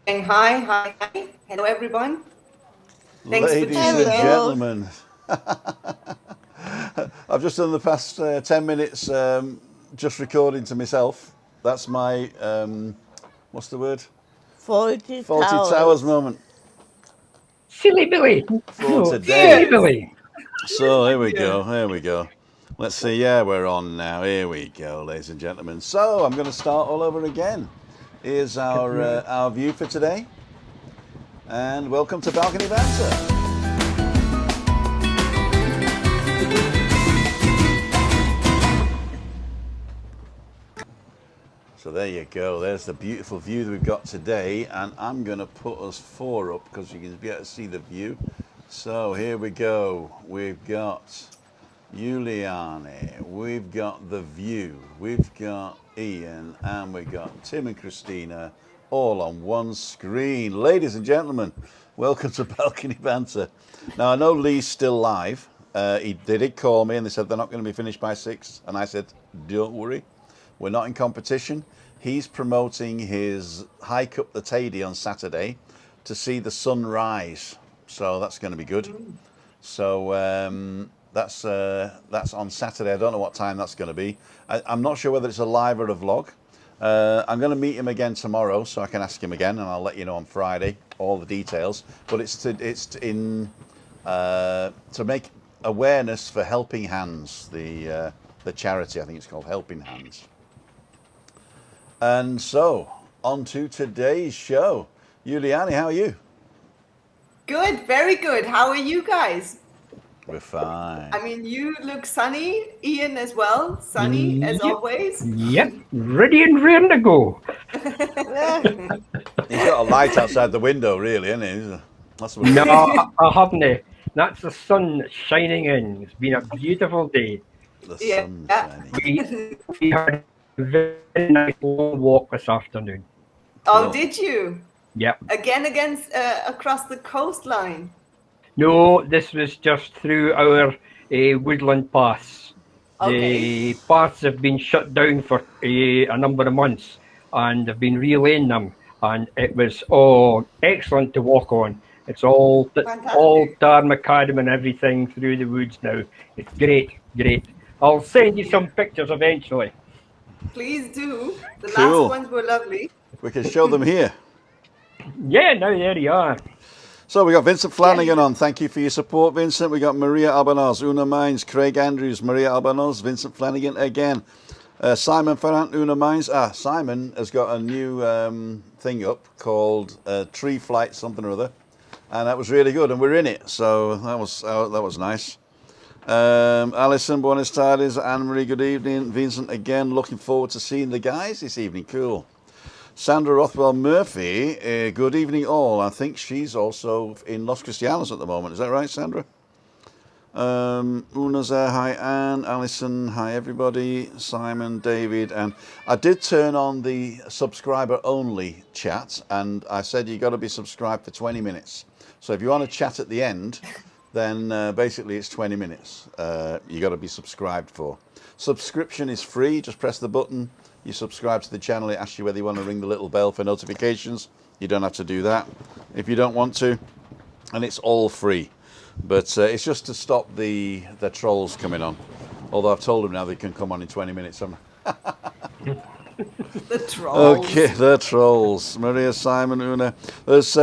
Saying hi. Hello, everyone. Thanks for Ladies tuning and in. Hello. gentlemen, I've just done the past 10 minutes just recording to myself. That's my, what's the word? Faulty Faulty Towers Towers. moment Silly Billy. for No, today. Silly Yes. Billy. So here we Yeah. go, here we go. Let's see, yeah, we're on now. Here we go, ladies and gentlemen. So I'm going to start all over again. Here's our view for today, and welcome to Balcony Banter. So there you go. There's the beautiful view that we've got today, and I'm going to put us four up because you can be able to see the view. So here we go. We've got Juliane, we've got the view, we've got Ian, and we've got Tim and Christina all on one screen. Ladies and gentlemen, welcome to Balcony Banter. Now I know Lee's still live. They did call me and they said they're not going to be finished by 6, and I said, don't worry. We're not in competition. He's promoting his hike up the Tady on Saturday to see the sun rise. So that's going to be good. So that's on Saturday. I don't know what time that's going to be. I'm not sure whether it's a live or a vlog. I'm going to meet him again tomorrow, so I can ask him again, and I'll let you know on Friday all the details. But it's to make awareness for Helping Hands, the charity. I think it's called Helping Hands. And so, on to today's show. Juliane, how are you? Good, very good. How are you guys? We're fine. I mean, you look sunny. Ian as well. Sunny as Yep. always. Yep. Ready and raring to go. He's got a light outside the window, really, isn't he? That's what it No, is. I haven't. That's the sun shining in. It's been a beautiful day. The Yeah. sun's shining. We had a very nice long walk this afternoon. Oh, Cool. did you? Yep. Again against across the coastline. No, this was just through our woodland paths. Okay. The paths have been shut down for a number of months, and they've been relaying them, and it was excellent to walk on. It's all Fantastic. tar macadam and everything through the woods now. It's great. I'll send you some pictures eventually. Please do. The last Cool. ones were lovely. We can show them here. Yeah, now there you are. So we got Vincent Yeah. Flanagan on. Thank you for your support, Vincent. We got Maria Albanos, Una Mines, Craig Andrews, Maria Albanos, Vincent Flanagan again. Simon Ferrant, Una Mines. Simon has got a new thing up called Tree Flight something or other, and that was really good, and we're in it, so that was nice. Alison, buenas tardes. Anne-Marie, good evening. Vincent again, looking forward to seeing the guys this evening. Cool. Sandra Rothwell Murphy, good evening all. I think she's also in Los Cristianos at the moment. Is that right, Sandra? Una's there. Hi, Anne. Alison. Hi, everybody. Simon, David. And I did turn on the subscriber only chat, and I said you got to be subscribed for 20 minutes. So if you want to chat at the end, then basically it's 20 minutes you got to be subscribed for. Subscription is free. Just press the button. You subscribe to the channel. It asks you whether you want to ring the little bell for notifications. You don't have to do that if you don't want to, and it's all free. But it's just to stop the trolls coming on. Although I've told them now they can come on in 20 minutes. The trolls. Okay, the trolls. Maria, Simon, Una. There's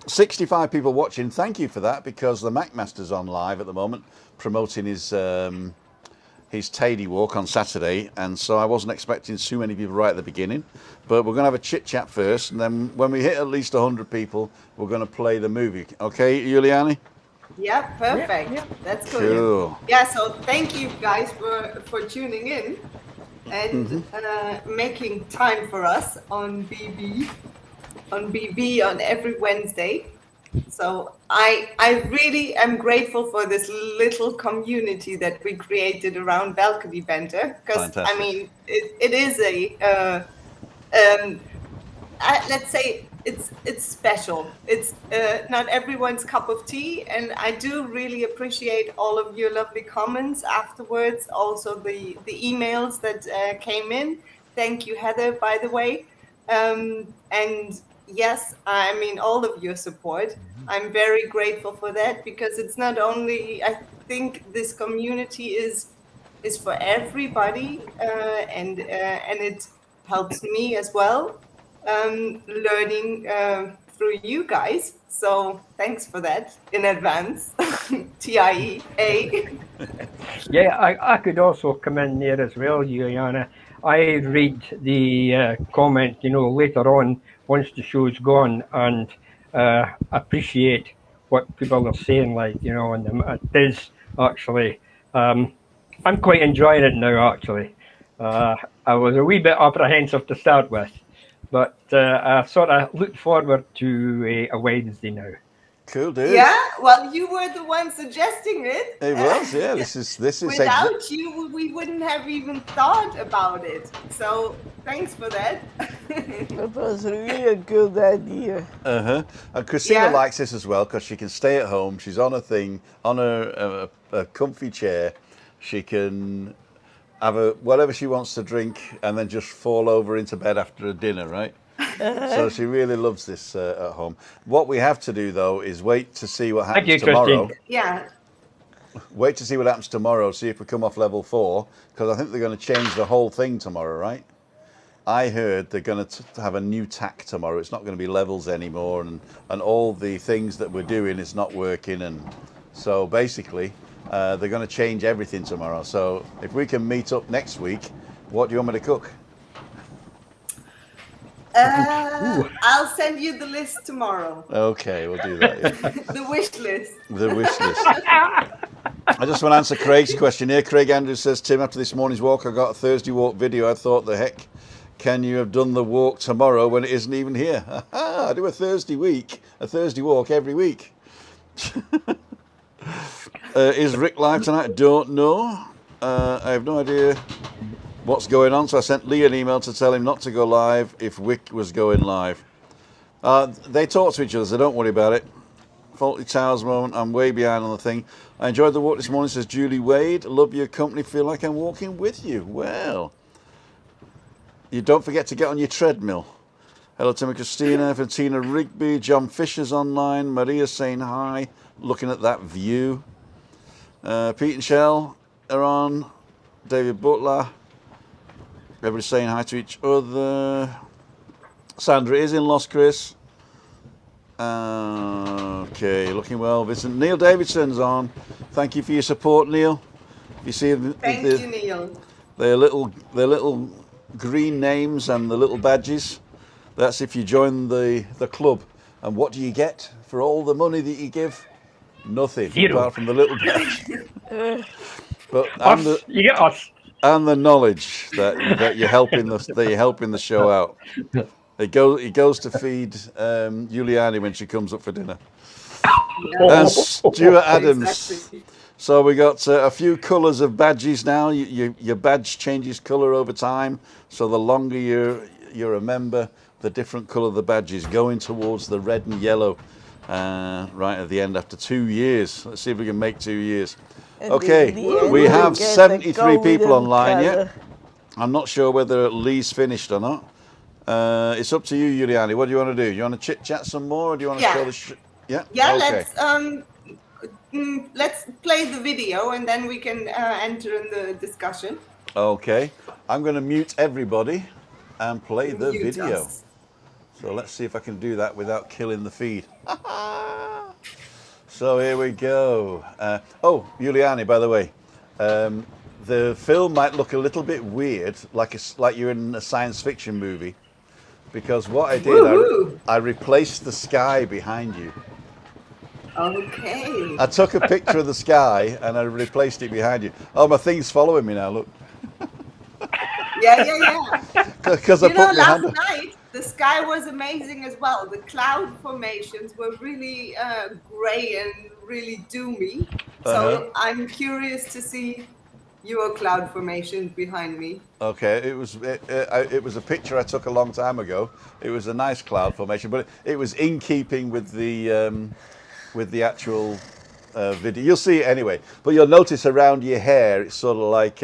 65 people watching. Thank you for that, because the Macmaster's on live at the moment promoting his Tady walk on Saturday, and so I wasn't expecting too many people right at the beginning. But we're going to have a chit chat first, and then when we hit at least 100 people, we're going to play the movie. Okay, Juliane? Yeah, perfect. Yeah. That's good. Cool. Yeah, so thank you guys for tuning in and making time for us on BB on every Wednesday. So I really am grateful for this little community that we created around Balcony Banter, because I Fantastic. mean it is let's say it's special. It's not everyone's cup of tea, and I do really appreciate all of your lovely comments afterwards. Also the emails that came in. Thank you, Heather, by the way. And yes, I mean all of your support. I'm very grateful for that because it's not only, I think this community is for everybody, and it helps me as well, learning through you guys. So thanks for that in advance. TIEA. Yeah, I could also come in there as well, Juliana. I read the comment, later on once the show's gone, and appreciate what people are saying, and it is actually. I'm quite enjoying it now, actually. I was a wee bit apprehensive to start with, but I sort of look forward to a Wednesday now. Cool, dude. Yeah, well, you were the one suggesting it. It was, yeah. This is Without you, we wouldn't have even thought about it. So thanks for that. That was really a good idea. And Christina likes this as well because she can stay at home. She's on a thing, on a comfy chair. She can have whatever she wants to drink and then just fall over into bed after a dinner, right? So she really loves this at home. What we have to do though is wait to see what happens tomorrow. Christine. Yeah. Wait to see what happens tomorrow. See if we come off level 4 because I think they're going to change the whole thing tomorrow, right? I heard they're going to have a new tack tomorrow. It's not going to be levels anymore, and all the things that we're doing is not working, and so basically they're going to change everything tomorrow. So if we can meet up next week, what do you want me to cook? I'll send you the list tomorrow. Okay, we'll do that. Yeah. The wish list. The wish list. I just want to answer Craig's question here. Craig Andrews says, Tim, after this morning's walk, I got a Thursday walk video. I thought, the heck can you have done the walk tomorrow when it isn't even here? I do a Thursday walk every week. Is Rick live tonight? Don't know. I have no idea what's going on, so I sent Lee an email to tell him not to go live if Wick was going live. They talk to each other, so don't worry about it. Faulty Towers moment, I'm way behind on the thing. I enjoyed the walk this morning, says Julie Wade. Love your company, feel like I'm walking with you. Well, you don't forget to get on your treadmill. Hello, Tim and Christina, Fantina Rigby, John Fisher's online, Maria's saying hi, looking at that view. Pete and Shell are on, David Butler. Everybody's saying hi to each other. Sandra is in Lost Chris. Okay, looking well. Vincent Neil Davidson's on. Thank you for your support, Neil. You see, Thank you, Neil. Their little green names and the little badges. That's if you join the club. And what do you get for all the money that you give? Nothing, Zero. apart from the little badge. But You get us. and the knowledge that you're helping the show out. It goes to feed Juliane when she comes up for dinner. And Stuart Adams. Exactly. So we got a few colours of badges now. Your badge changes colour over time. So the longer you're a member, the different colour the badge is, going towards the red and yellow right at the end after 2 years. Let's see if we can make 2 years. Okay, we have 73 people online yet. I'm not sure whether Lee's finished or not. It's up to you, Juliane. What do you want to do? You want to chit-chat some more, or do you want to show the Yeah? Yeah, Okay. let's play the video and then we can enter in the discussion. Okay. I'm going to mute everybody and play the Mute video. us. So let's see if I can do that without killing the feed. So here we go. Oh, Juliane, by the way, the film might look a little bit weird, like you're in a science fiction movie, because what I did, Woohoo! I replaced the sky behind you. Okay. I took a picture of the sky and I replaced it behind you. Oh, my thing's following me now, look. Yeah. Because I You know, put my last hand up. night the sky was amazing as well. The cloud formations were really gray and really doomy. So I'm curious to see your cloud formation behind me. Okay, it was a picture I took a long time ago. It was a nice cloud formation, but it was in keeping with the actual video. You'll see it anyway, but you'll notice around your hair it's sort of like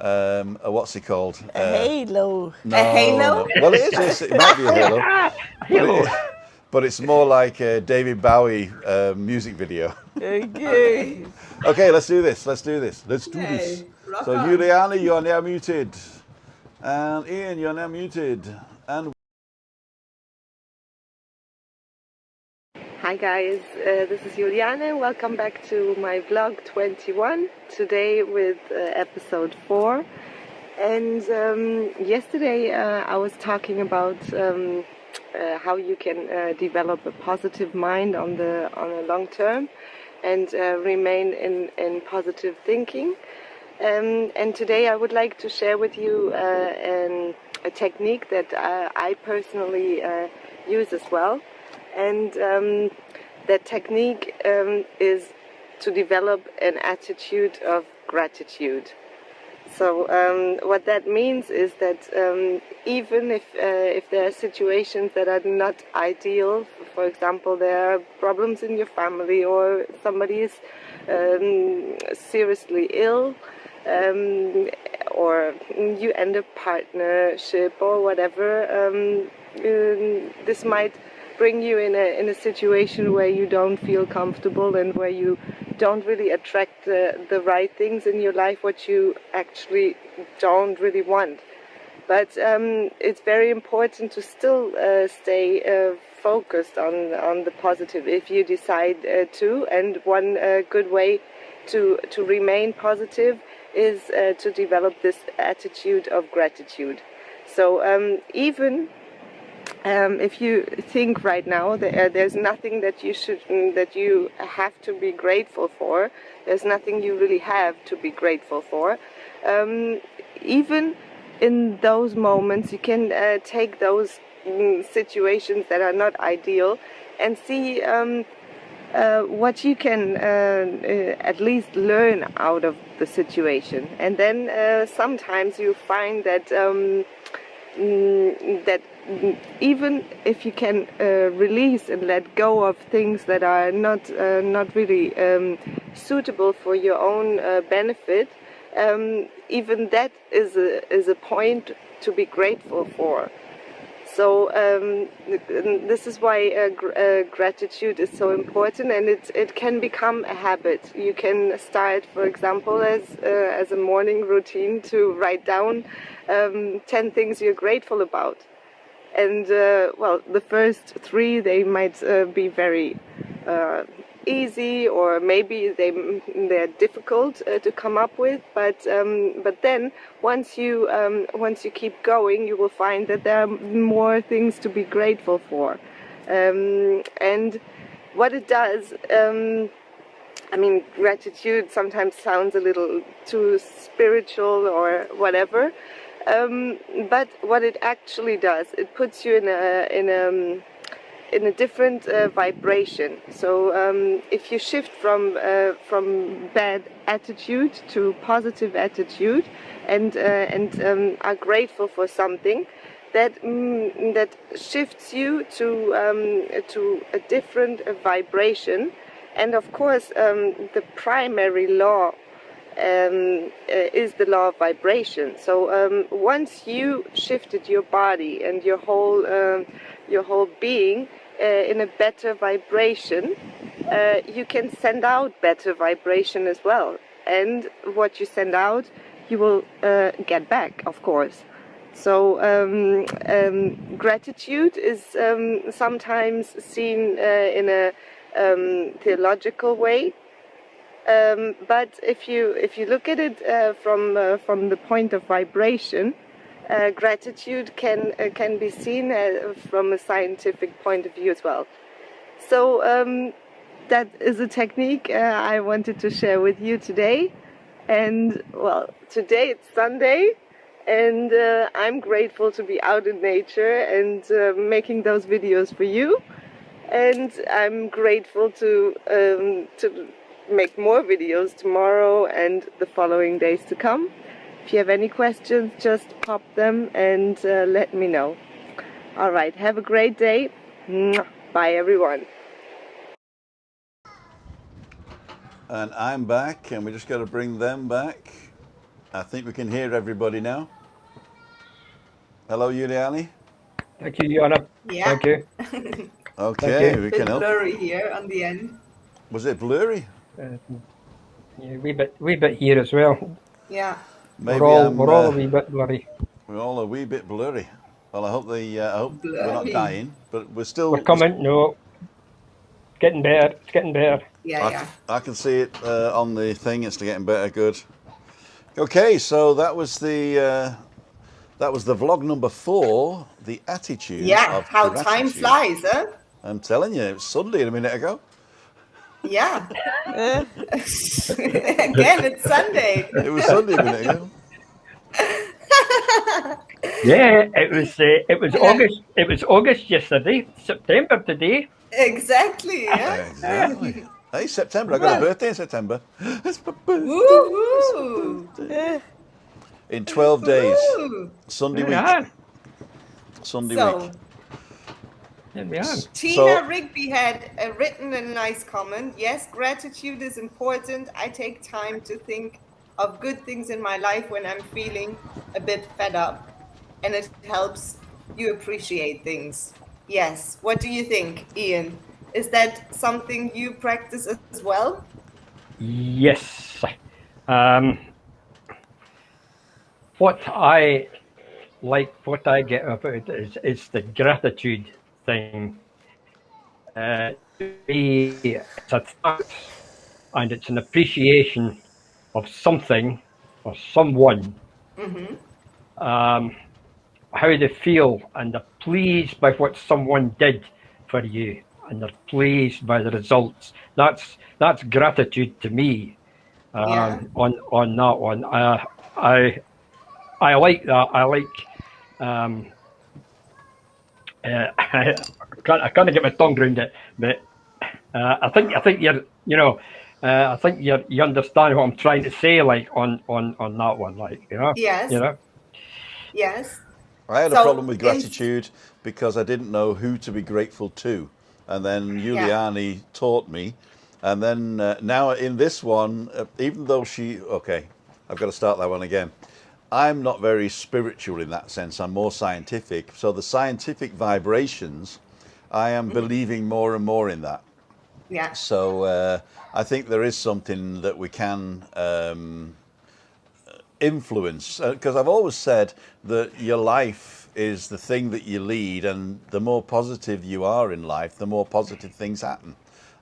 what's it called? A halo. No, A halo? no. Well, it is. It might be a halo, Hello. but it's more like a David Bowie music video. Okay. Okay, let's do this. Let's do this. Let's do Okay, this. rock So, on. Juliane, you are now muted, and Ian, you're now muted, and Hi guys, this is Juliane. Welcome back to my vlog 21. Today with episode 4. And yesterday I was talking about how you can develop a positive mind on a long term and remain in positive thinking. And today I would like to share with you a technique that I personally use as well. And that technique is to develop an attitude of gratitude. So what that means is that even if there are situations that are not ideal, for example, there are problems in your family or somebody is seriously ill, or you end a partnership or whatever, this might bring you in a situation where you don't feel comfortable and where you don't really attract the right things in your life, what you actually don't really want. But it's very important to still stay focused on the positive if you decide to. And one good way to remain positive is to develop this attitude of gratitude. So even if you think right now that there's nothing that you have to be grateful for, there's nothing you really have to be grateful for. Even in those moments, you can take those situations that are not ideal and see what you can at least learn out of the situation. And then sometimes you find that that even if you can release and let go of things that are not really suitable for your own benefit, even that is a point to be grateful for. So this is why gratitude is so important, and it can become a habit. You can start, for example, as a morning routine to write down 10 things you're grateful about. And well, the first 3, they might be very easy, or maybe they're difficult to come up with. But then once you keep going, you will find that there are more things to be grateful for. And what it does, I mean, gratitude sometimes sounds a little too spiritual or whatever. But what it actually does, it puts you in a different vibration. So if you shift from bad attitude to positive attitude, and are grateful for something, that shifts you to a different vibration. And of course, the primary law is the law of vibration. So once you shifted your body and your whole being in a better vibration, you can send out better vibration as well. And what you send out, you will get back, of course. So gratitude is sometimes seen in a theological way. But if you look at it from the point of vibration, gratitude can be seen from a scientific point of view as well. So that is a technique I wanted to share with you today. And well, today it's Sunday, and I'm grateful to be out in nature and making those videos for you. And I'm grateful to make more videos tomorrow and the following days to come. If you have any questions, just pop them and let me know. All right, have a great day. Bye, everyone. I'm back, and we just got to bring them back. I think we can hear everybody now. Hello, Juliane. Thank you, Joanna. Yeah. Thank you. Okay, you. we Bit can help. blurry here on the end. Was it blurry? Yeah, wee bit here as well. Yeah. Maybe We're all a wee bit blurry. we're all a wee bit blurry. Well, I hope we're not Blurry. dying, but we're We're still. coming. No, it's getting better. It's getting better. Yeah. I can see it on the thing. It's getting better. Good. Okay, so that was the vlog number 4, the attitude Yeah. of How gratitude. time flies, huh? I'm telling you, it was Sunday a minute ago. Yeah. Eh? Again, it's Sunday. It was Sunday a minute ago. Yeah, it was August. It was August yesterday. September today. Exactly. Yeah. Exactly. Hey, September. I got a birthday in September. It's my birthday. Woo-hoo. In 12 days. Woo. Sunday There we week. are. Sunday So, week. There we are. Tina Rigby had written a nice comment. Yes, gratitude is important. I take time to think of good things in my life when I'm feeling a bit fed up, and it helps you appreciate things. Yes. What do you think, Ian? Is that something you practice as well? Yes. What I like, what I get about it is the gratitude thing. It's a thanks and it's an appreciation of something or someone. How they feel, and they're pleased by what someone did for you, and they're pleased by the results. That's gratitude to me. Yeah. On that one, I like that. I like. I can't get my tongue around it, but I think you're, I think you understand what I'm trying to say, like on that one, like Yes. you know. Yes. I had a So, problem with gratitude because I didn't know who to be grateful to. And then Juliane taught me. And then now in this one, even though okay, I've got to start that one again. I'm not very spiritual in that sense. I'm more scientific. So the scientific vibrations, I am believing more and more in that. Yeah. So I think there is something that we can influence, because I've always said that your life is the thing that you lead, and the more positive you are in life, the more positive things happen.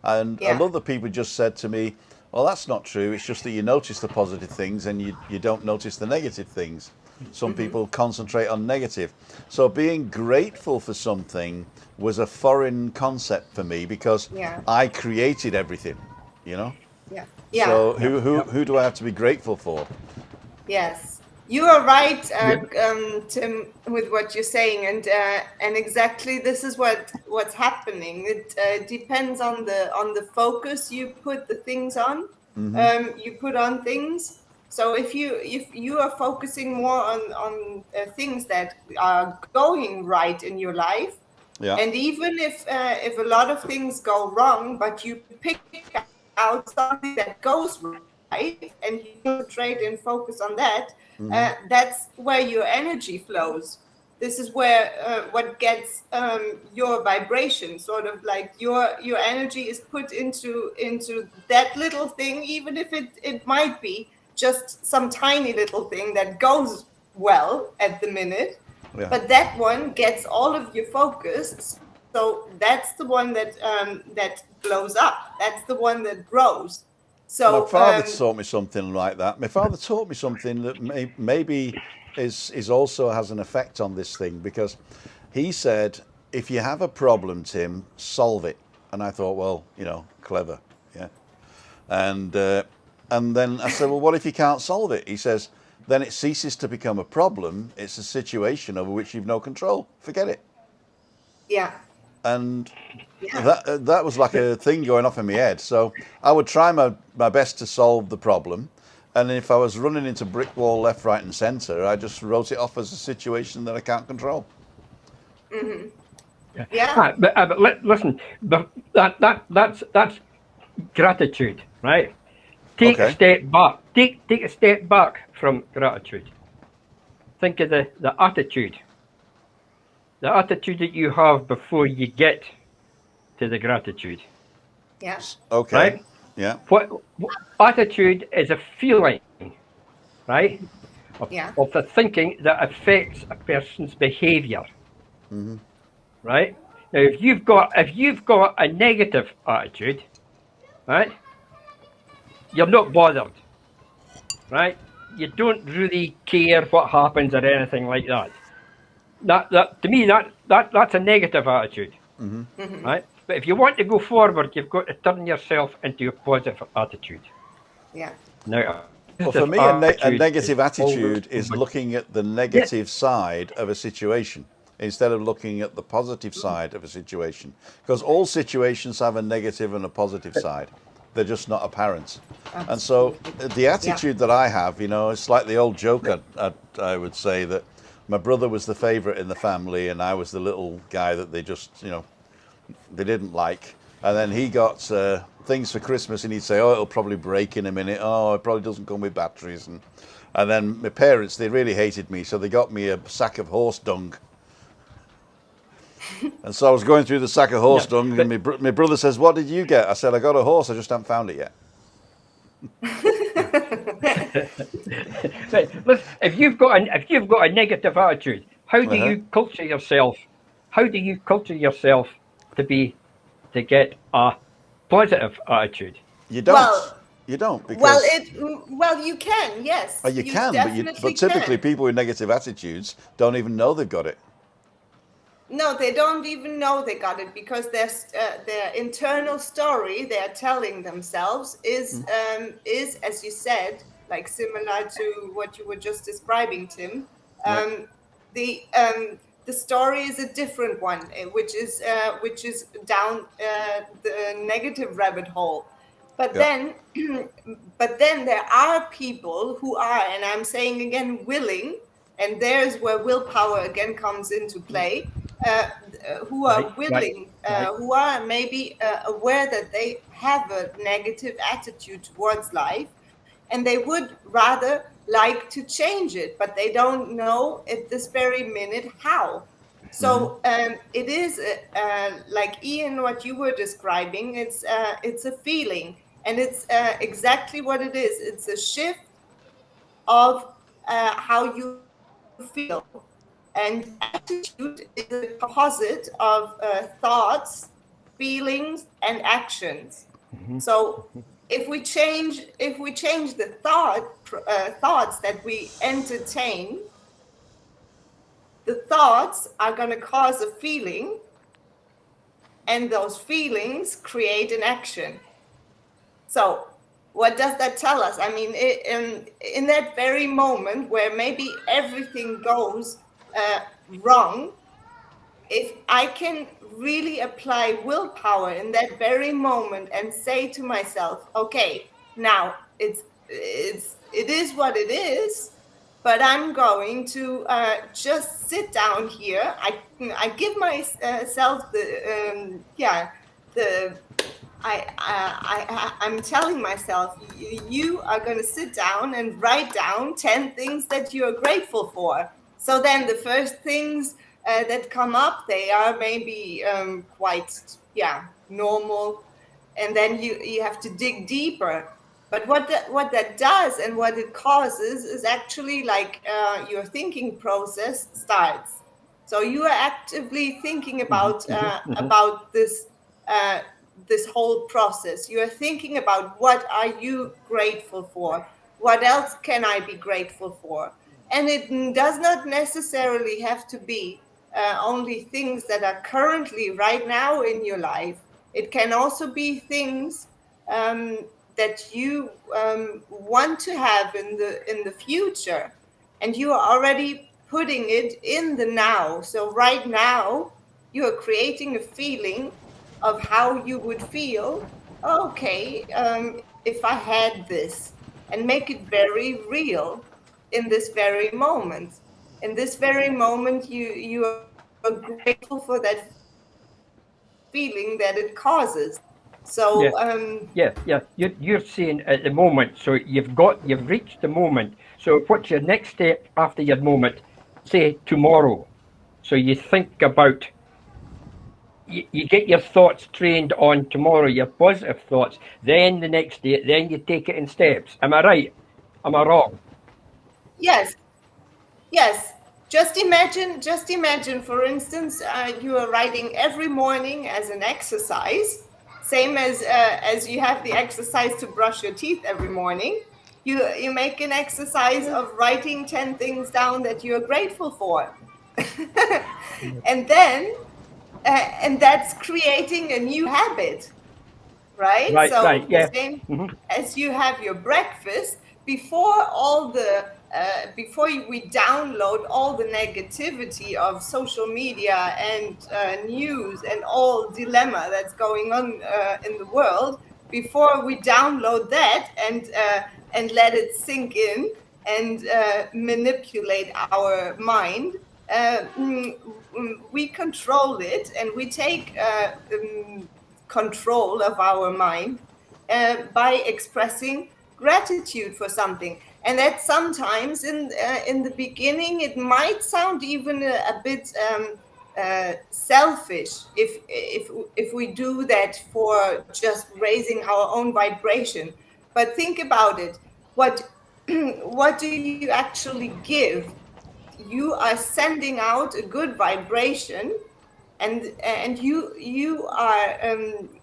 And a lot of people just said to me, well, that's not true. It's just that you notice the positive things and you don't notice the negative things. Some people concentrate on negative. So being grateful for something was a foreign concept for me because I created everything, you know? Yeah. So who do I have to be grateful for? Yes, you are right, Tim, with what you're saying, and exactly this is what's happening. It depends on the focus you put the things on. You put on things. So if you are focusing more on things that are going right in your life, and even if a lot of things go wrong, but you pick out something that goes right and you concentrate and focus on that, that's where your energy flows. This is where what gets your vibration, sort of like your energy is put into that little thing, even if it might be just some tiny little thing that goes well at the minute, but that one gets all of your focus. So that's the one that that blows up. That's the one that grows. So my father taught me something like that. My father taught me something that maybe is also has an effect on this thing, because he said, if you have a problem, Tim, solve it. And I thought, well, clever, yeah. And then I said, well, what if you can't solve it? He says, then it ceases to become a problem. It's a situation over which you've no control. Forget it. Yeah. And that was like a thing going off in my head. So I would try my best to solve the problem. And if I was running into brick wall left, right and centre, I just wrote it off as a situation that I can't control. Yeah. But listen, that's gratitude, right? Take a step back. take a step back from gratitude. Think of the attitude that you have before you get to the gratitude. Yeah. Okay. Right? Yeah. What attitude is a feeling, right? Yeah. Of the thinking that affects a person's behaviour. Right? Now, if you've got a negative attitude, right, you're not bothered, right? You don't really care what happens or anything like that. That to me that's a negative attitude, right? But if you want to go forward, you've got to turn yourself into a positive attitude. Yeah. Now, a Well, for positive me, a attitude negative is always attitude is looking at the negative side of a situation instead of looking at the positive side of a situation. Because all situations have a negative and a positive side. They're just not apparent. And so the attitude that I have, it's like the old joke I would say that my brother was the favorite in the family and I was the little guy that they just, they didn't like. And then he got things for Christmas and he'd say, oh, it'll probably break in a minute. Oh, it probably doesn't come with batteries. And then my parents, they really hated me. So they got me a sack of horse dung. And so I was going through the sack of horse dung and my brother says, what did you get? I said, I got a horse. I just haven't found it yet. Listen, if you've got a negative attitude, how do you culture yourself? How do you culture yourself to get a positive attitude? You don't. Well, You don't because well, you can, yes. you can, definitely but typically can. people with negative attitudes don't even know they've got it. No, they don't even know they got it because their internal story they're telling themselves is, as you said, like similar to what you were just describing, Tim. The story is a different one, which is down the negative rabbit hole. But then, but then there are people who are, and I'm saying again, willing, and there's where willpower again comes into play. Who are willing, who are maybe aware that they have a negative attitude towards life, and they would rather like to change it, but they don't know at this very minute how. So it is like Ian, what you were describing. It's a feeling, and it's exactly what it is. It's a shift of how you feel. And attitude is a composite of thoughts, feelings, and actions. So if we change the thoughts that we entertain, the thoughts are going to cause a feeling, and those feelings create an action. So what does that tell us? I mean, in that very moment where maybe everything goes wrong, if I can really apply willpower in that very moment and say to myself, okay, now it is what it is, but I'm going to just sit down here. I give myself I'm telling myself, you are going to sit down and write down 10 things that you are grateful for. So then the first things that come up, they are maybe quite, normal. And then you have to dig deeper. But what that does and what it causes is actually like your thinking process starts. So you are actively thinking about this whole process. You are thinking about what are you grateful for? What else can I be grateful for? And it does not necessarily have to be only things that are currently right now in your life. It can also be things that you want to have in the future, and you are already putting it in the now. So right now, you are creating a feeling of how you would feel. Okay, if I had this, and make it very real in this very moment. In this very moment, you are grateful for that feeling that it causes. So You're saying at the moment. So you've reached the moment. So what's your next step after your moment? Say tomorrow. So you think about. You get your thoughts trained on tomorrow, your positive thoughts. Then the next day, then you take it in steps. Am I right? Am I wrong? yes, yes. Just imagine, for instance, you are writing every morning as an exercise, same as you have the exercise to brush your teeth every morning. You make an exercise of writing 10 things down that you are grateful for. And then and that's creating a new habit, right? So the Yeah. same as you have your breakfast before all the before we download all the negativity of social media and news and all dilemma that's going on in the world, before we download that and let it sink in and manipulate our mind, we control it and we take control of our mind by expressing gratitude for something. And that sometimes in the beginning it might sound even a bit selfish if we do that for just raising our own vibration. But think about it. What do you actually give? You are sending out a good vibration, and you are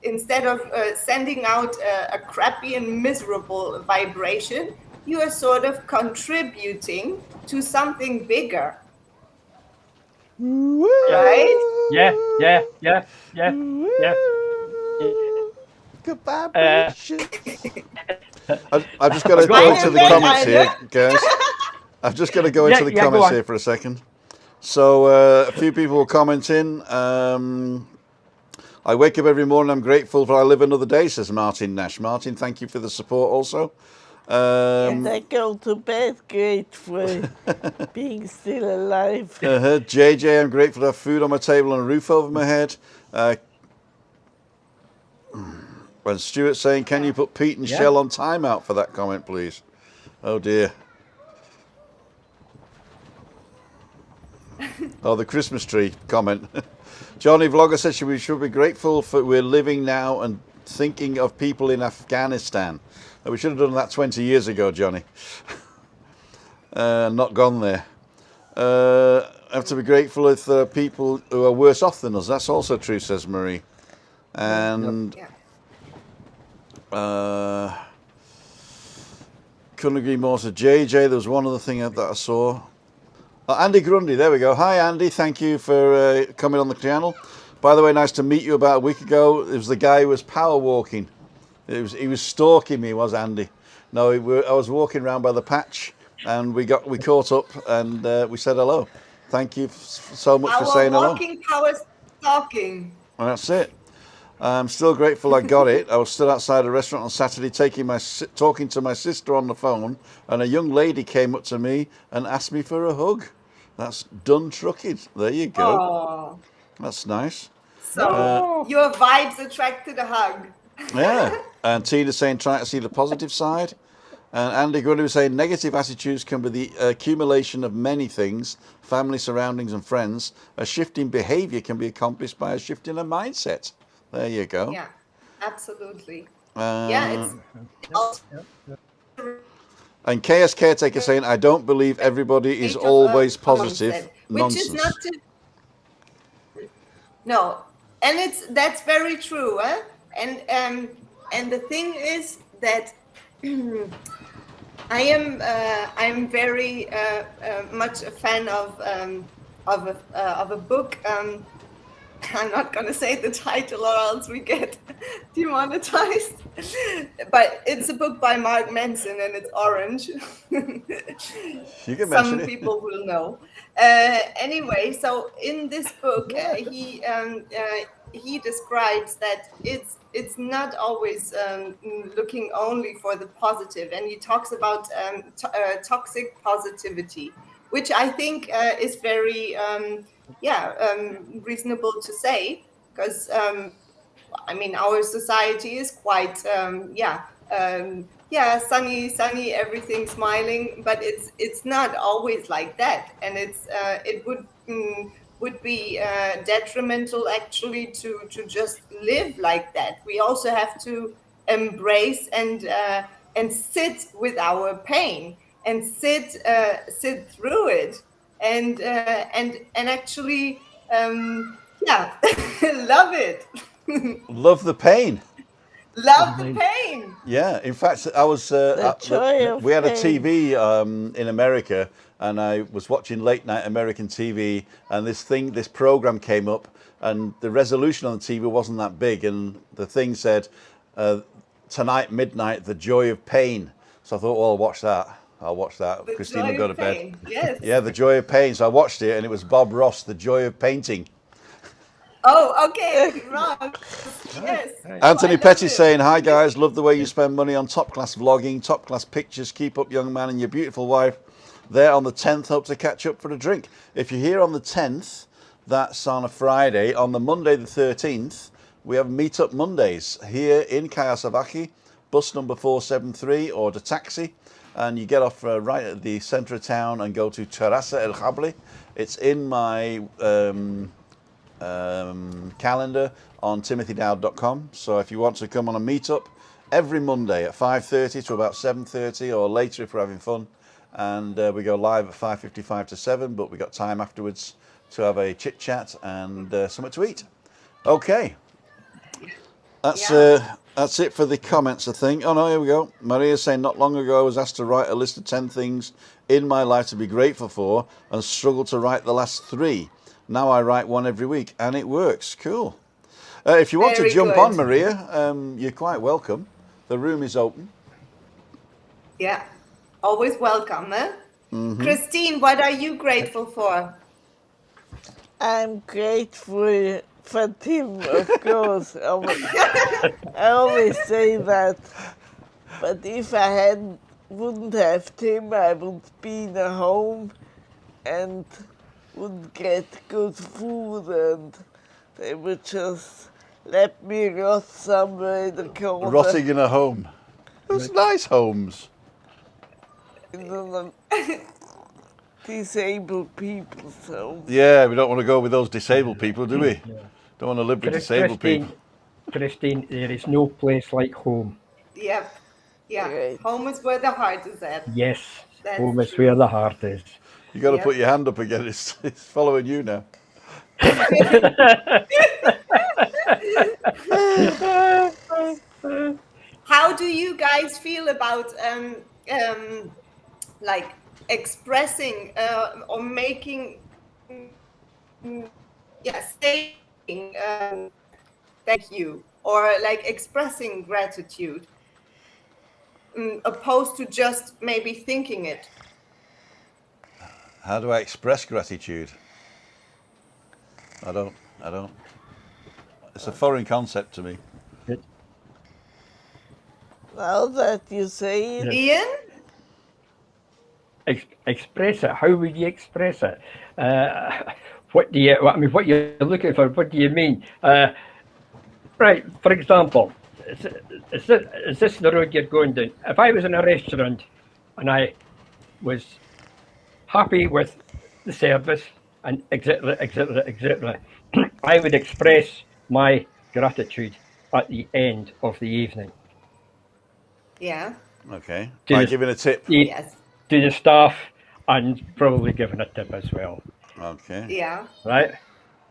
instead of sending out a crappy and miserable vibration, you are sort of contributing to something bigger, right? Yeah. Good Uh, vibration. I've just got I to got go Eine into one. the Welt, comments here, eine. guys. I've just got to go into the Yeah, go comments on. here for a second. So a few people were commenting. I wake up every morning, I'm grateful for I live another day, says Martin Nash. Martin, thank you for the support also. And I go to bed grateful, being still alive. JJ, I'm grateful to have food on my table and a roof over my head. And Stuart saying, can you put Pete and Shell on timeout for that comment, please? Oh dear. Oh, the Christmas tree comment. Johnny Vlogger says we should be grateful for we're living now and thinking of people in Afghanistan. We should have done that 20 years ago, Johnny. Not gone there. Have to be grateful if there are people who are worse off than us. That's also true, says Marie. And couldn't agree more. So JJ, there was one other thing that I saw. Andy Grundy, there we go. Hi Andy, thank you for coming on the channel. By the way, nice to meet you. About a week ago, it was the guy who was power walking. He was stalking me, was Andy? No, I was walking around by the patch, and we caught up, and we said hello. Thank you so much for saying hello. Our walking power stalking. And that's it. I'm still grateful I got it. I was still outside a restaurant on Saturday talking to my sister on the phone, and a young lady came up to me and asked me for a hug. That's done trucking. There you go. Oh. That's nice. So your vibes attracted a hug. Yeah. And Tina's saying trying to see the positive side. And Andy Grundy was saying negative attitudes can be the accumulation of many things, family, surroundings and friends. A shift in behaviour can be accomplished by a shift in a mindset. There you go. Yeah, absolutely. It's and KS Caretaker saying, I don't believe everybody is always positive. Mindset, Nonsense. Which is not no, and that's very true. And the thing is that I'm very much a fan of a book. I'm not going to say the title or else we get demonetized. But it's a book by Mark Manson and it's orange. You can Some people will know. Anyway, so in this book, he describes that it's not always looking only for the positive, and he talks about toxic positivity, which I think is very reasonable to say, because I mean, our society is quite, sunny, everything smiling, but it's not always like that, and it would be detrimental actually to just live like that. We also have to embrace and sit with our pain and sit through it and actually love it. Love the pain. Love the pain. Yeah, in fact, I was. The joy of we had a pain. TV in America, and I was watching late night American TV, and this program came up, and the resolution on the TV wasn't that big, and the thing said, "Tonight midnight, the joy of pain." So I thought, well, I'll watch that. The Christina joy go of to bed. pain. Yes. Yeah, the joy of pain. So I watched it, and it was Bob Ross, The Joy of Painting. Oh, okay. Ross. Yes. Anthony I love Petty it. saying, hi guys, love the way you spend money on top class vlogging, top class pictures. Keep up, young man, and your beautiful wife. There on the 10th, hope to catch up for a drink. If you're here on the 10th, that's on a Friday. On the Monday the 13th, we have Meetup Mondays here in Kayasavaki, bus number 473, or the taxi, and you get off right at the centre of town and go to Terrassa El Khabli. It's in my calendar on timothydowd.com. So if you want to come on a meetup every Monday at 5:30 to about 7:30 or later if we're having fun, and we go live at 5:55 to 7, but we got time afterwards to have a chit chat and something to eat. Okay, that's it for the comments, I think. Oh no, here we go. Maria's saying, not long ago I was asked to write a list of 10 things in my life to be grateful for and struggled to write the last 3. Now I write one every week, and it works. Cool. If you want Very to jump good. on, Maria, you're quite welcome. The room is open. Yeah. Always welcome, eh? Christine, what are you grateful for? I'm grateful for Tim, of course. I always say that. But if I wouldn't have Tim, I would be in a home and wouldn't get good food, and they would just let me rot somewhere in the corner. Rotting in a home. Those nice homes. In the disabled people's home. Yeah, we don't want to go with those disabled people, do we? Don't want to live with disabled people. Christine, there is no place like home. Yep. Yeah. Right. Home is where the heart is at. Yes, That's home is true. where the heart is. You got to Yep. put your hand up again. It's following you now. How do you guys feel about like expressing or making saying thank you, or like expressing gratitude, opposed to just maybe thinking it? How do I express gratitude? I don't. It's a foreign concept to me. Now that you say it, Ian? Express it. How would you express it? What you're looking for. What do you mean? Right. For example, is this the road you're going down? If I was in a restaurant and I was happy with the service and etc., I would express my gratitude at the end of the evening. Yeah. Okay. To By the- giving a tip. Yes. To the staff, and probably giving a tip as well, Okay. Yeah. right?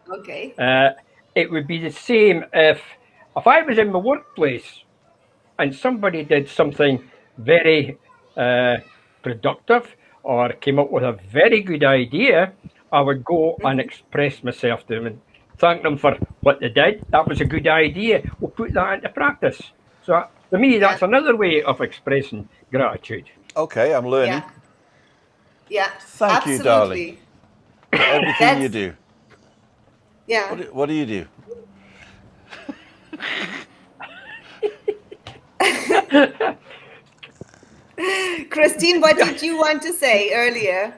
Okay. It would be the same if I was in my workplace and somebody did something very productive or came up with a very good idea, I would go and express myself to them and thank them for what they did. That was a good idea. We'll put that into practice. So for me, that's another way of expressing gratitude. Okay, I'm learning. Yeah. Yeah. Thank you, darling. Absolutely. For everything you do. Yeah. What do you do? Christine, what did you want to say earlier?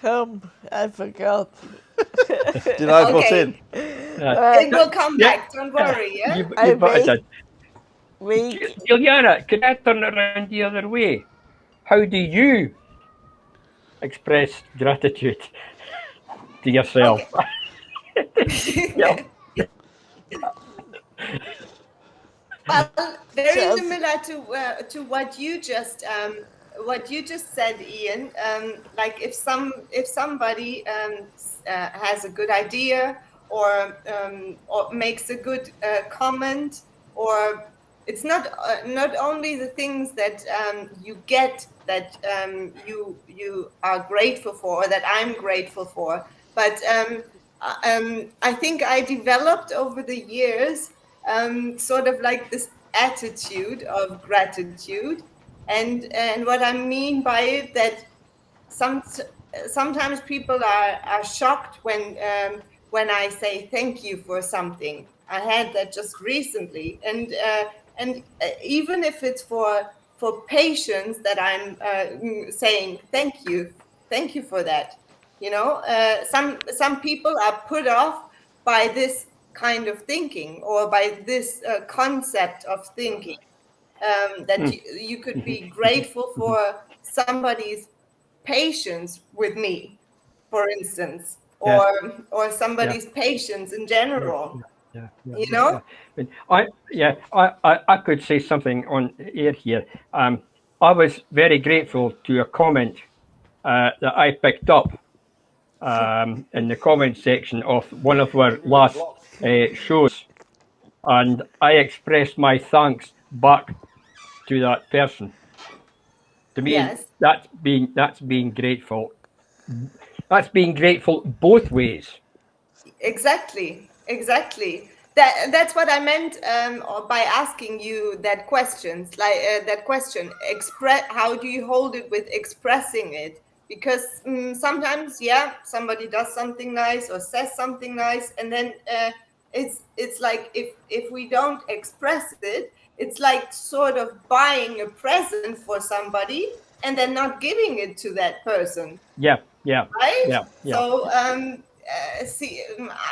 I forgot. Did I butt Okay. in? It will come back. Don't worry. Yeah. You I bet it did. make Juliana, could I turn it around the other way? How do you express gratitude to yourself? Yeah. Well, very just similar to what you just said, Ian. Like if somebody has a good idea or makes a good comment, or it's not only the things that you get that you are grateful for, or that I'm grateful for, but I think I developed over the years sort of like this attitude of gratitude, and what I mean by it, that some sometimes people are shocked when I say thank you for something. I had that just recently, and even if it's for patients that I'm saying thank you for that. You know, some people are put off by this kind of thinking, or by this concept of thinking, that you could be grateful for somebody's patience with me, for instance, Yeah. or Yeah. somebody's patience in Yeah. general. Yeah. You know, But I could say something on air here. I was very grateful to a comment that I picked up in the comment section of one of our last shows, and I expressed my thanks back to that person. To me, yes, that's being grateful. That's being grateful both ways. exactly. That's what I meant or by asking you that questions, like that question. Express. How do you hold it with expressing it? Because sometimes, yeah, somebody does something nice or says something nice, and then it's like if we don't express it, it's like sort of buying a present for somebody and then not giving it to that person, Yeah, yeah, right? yeah, yeah, So see,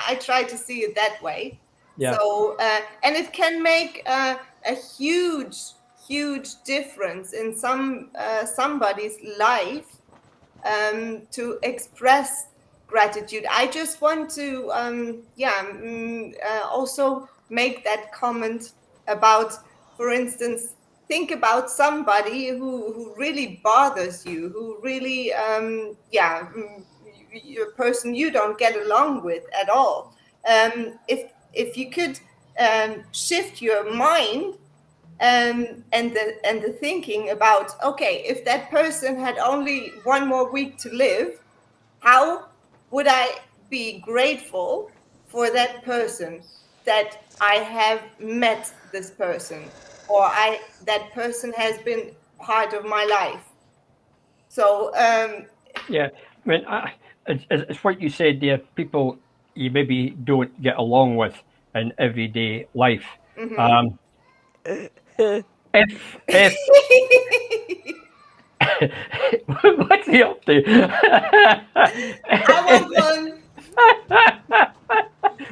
I try to see it that way. yeah, So and it can make a huge difference in somebody's life, to express gratitude. I just want to also make that comment about, for instance, think about somebody who really bothers you, who really a person you don't get along with at all. If you could shift your mind, and the thinking about, okay, if that person had only one more week to live, how would I be grateful for that person, that I have met this person, or I that person has been part of my life. So yeah. I mean, it's what you said there. People you maybe don't get along with in everyday life. Um, if what's he up to? I want one.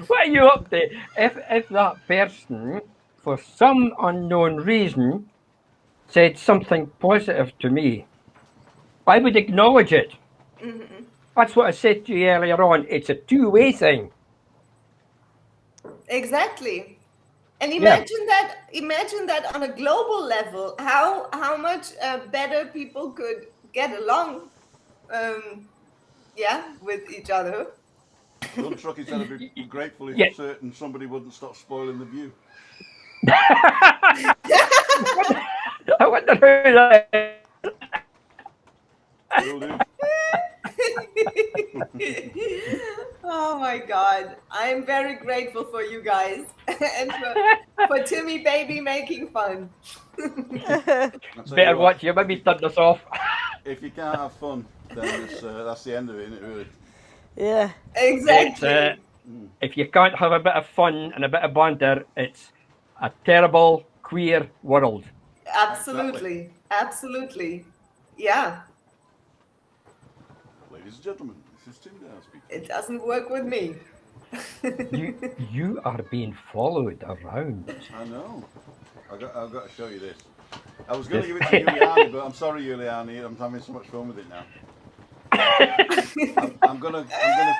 What are you up to? If that person, for some unknown reason, said something positive to me, I would acknowledge it. That's what I said to you earlier on. It's a two-way thing. Exactly. And Yeah, imagine that on a global level, how much better people could get along, with each other. John Truckie said I'd be grateful if yeah. certain somebody wouldn't stop spoiling the view. I wonder who that is. Will do. Oh my God. I'm very grateful for you guys and for Timmy Baby making fun. I'll tell you Better what, watch. You maybe turn this off. if you can't have fun, then that's the end of it, isn't it, really? yeah. It's Exactly. if you can't have a bit of fun and a bit of banter, it's a terrible queer world. Exactly. Absolutely. Yeah, Ladies and gentlemen, this is Tim Down speaking. it doesn't work with me. You are being followed around. I know. I've got to show you this. I was going to give it to Juliane, but I'm sorry, Juliane. I'm having so much fun with it now. I'm gonna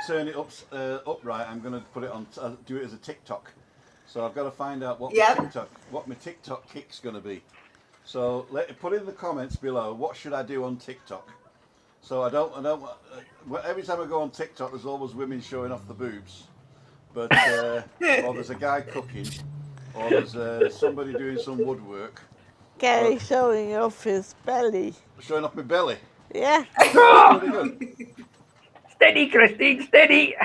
turn it upright. I'm gonna put it on. Do it as a TikTok. So I've got to find out what my TikTok kick's gonna be. So put in the comments below. What should I do on TikTok? So I don't. Every time I go on TikTok, there's always women showing off the boobs, but or there's a guy cooking, or there's somebody doing some woodwork. Gary showing off his belly. Showing off my belly. Yeah. That's really good. Steady, Christine, steady.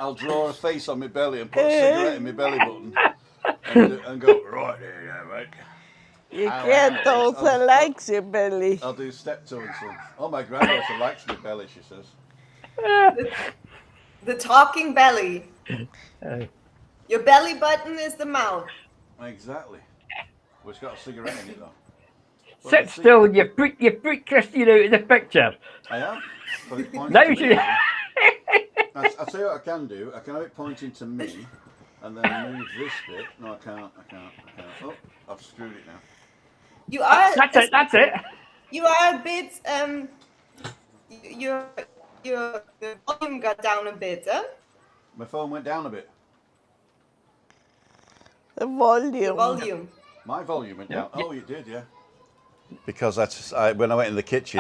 I'll draw a face on my belly and put a cigarette in my belly button and go, right there, yeah, mate. Your granddaughter likes your belly. I'll do steptoe and son. Oh, my granddaughter likes my belly, she says. The talking belly. Your belly button is the mouth. Exactly. Well, it's got a cigarette in it, though. Well, Sit still, you put Christine out of the picture. I am. But it points Now to she... me. I'll tell you what I can do. I can have it pointing to me and then move this bit. No, I can't. Oh, I've screwed it now. You are. That's it. You are a bit. Your volume got down a bit, huh? My phone went down a bit. The volume. The volume. My volume went down. Yeah. Oh, you did, yeah. Because when I went in the kitchen,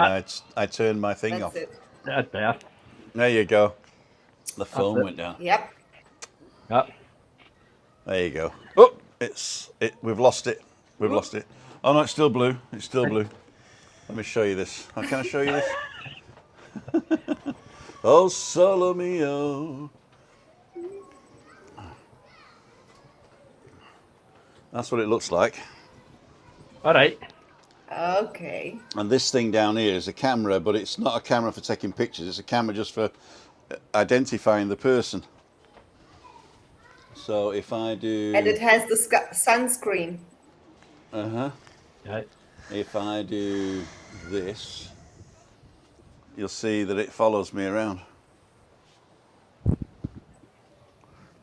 I turned my thing off. That's it. That's there. There you go. The phone went down. Yep. Yep. There you go. Oh, we've lost it. We've lost it. Oh no, it's still blue. It's still blue. Let me show you this. Oh, can I show you this? Oh, solo mio. That's what it looks like. All right. Okay. And this thing down here is a camera, but it's not a camera for taking pictures. It's a camera just for identifying the person. So if I do... And it has the sunscreen. Uh-huh. Right. If I do this, you'll see that it follows me around.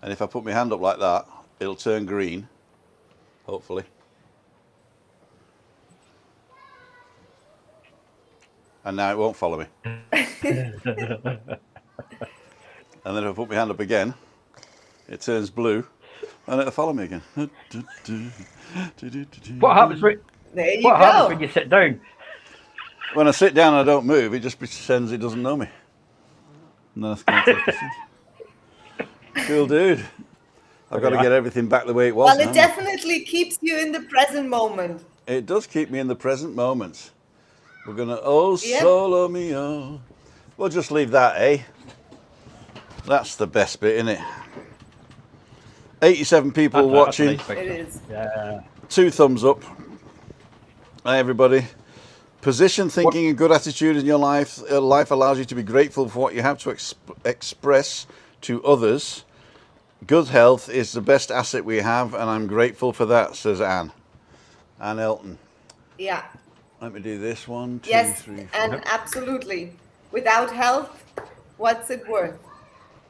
And if I put my hand up like that, it'll turn green, hopefully. And now it won't follow me. And then if I put my hand up again, it turns blue, and it'll follow me again. What happens when you sit down? When I sit down and I don't move, it just pretends it doesn't know me. No, can't take this in. Cool, dude. I've got to get everything back the way it was. Well, it definitely keeps you in the present moment. It does keep me in the present moment. We're gonna solo mio. We'll just leave that, eh? That's the best bit, isn't it? 87 people watching. Nice it is. Yeah. 2 thumbs up. Hi, everybody. Position thinking and good attitude in your life. Life allows you to be grateful for what you have to express to others. Good health is the best asset we have, and I'm grateful for that, says Anne. Anne Elton. Yeah. Let me do this one, 2, Yes, 3, 4. and absolutely. Without health, what's it worth?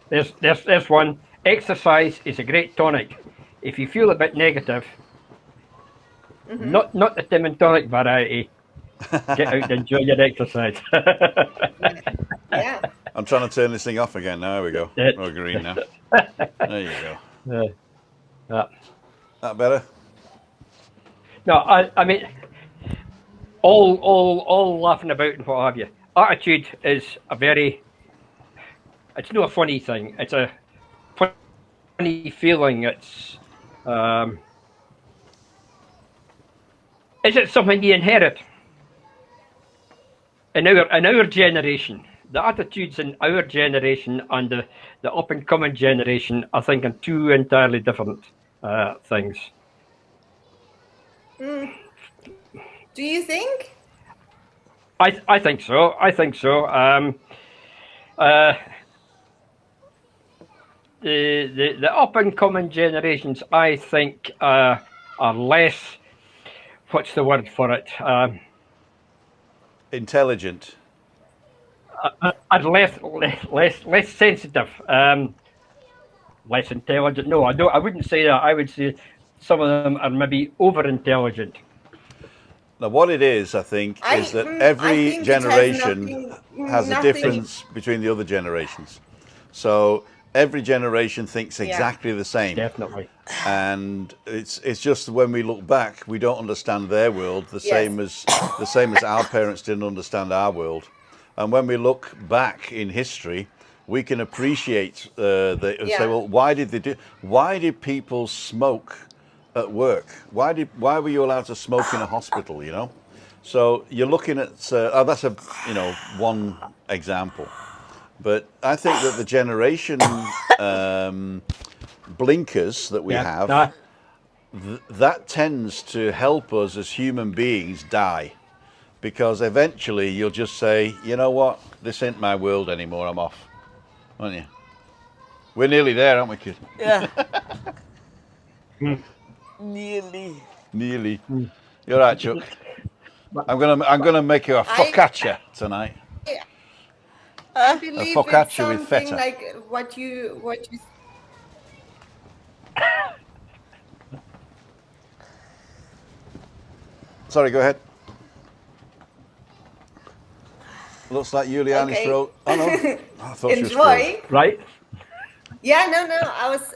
There's one. Exercise is a great tonic. If you feel a bit negative, not the Tim and tonic variety, get out and enjoy your exercise. Yeah. I'm trying to turn this thing off again. Now, there we go. We're green now. There you go. That better? No, I mean, all laughing about and what have you. Attitude is it's not a funny thing. It's a funny feeling. It's is it something you inherit? In our generation, the attitudes in our generation and the up and coming generation, I think, are 2 entirely different things. Do you think? I think so. The up and coming generations, I think, are less. What's the word for it? Intelligent. And less sensitive. less intelligent. No, I don't. I wouldn't say that. I would say some of them are maybe over intelligent. Now, what it is, I think, is that I every think it has generation has a nothing. difference between the other generations. So every generation thinks Yeah. exactly the same. Definitely. And it's just when we look back, we don't understand their world the same as our parents didn't understand our world. And when we look back in history, we can appreciate say, Yeah. well, why did people smoke at work? Why were you allowed to smoke in a hospital? You know, so you're looking at that's a one example. But I think that the generation blinkers that we have, that tends to help us as human beings die, because eventually you'll just say, you know what, this ain't my world anymore, I'm off, aren't you? We're nearly there, aren't we, kid? Yeah. Nearly. You're right, Chuck. I'm gonna make you a focaccia tonight. I believe it's focaccia with something feta. like what you Sorry, go ahead. Looks like Juliane's Okay. throat. Oh no, I thought she was enjoy. frozen. Right? Yeah, no, I was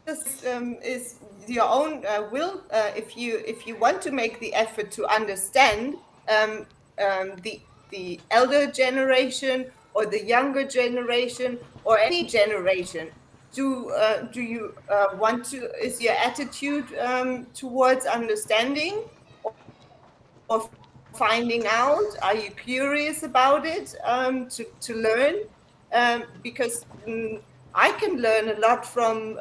just is your own will. If you want to make the effort to understand the elder generation or the younger generation or any generation, do you want to? Is your attitude towards understanding or finding out? Are you curious about it to learn? Because I can learn a lot from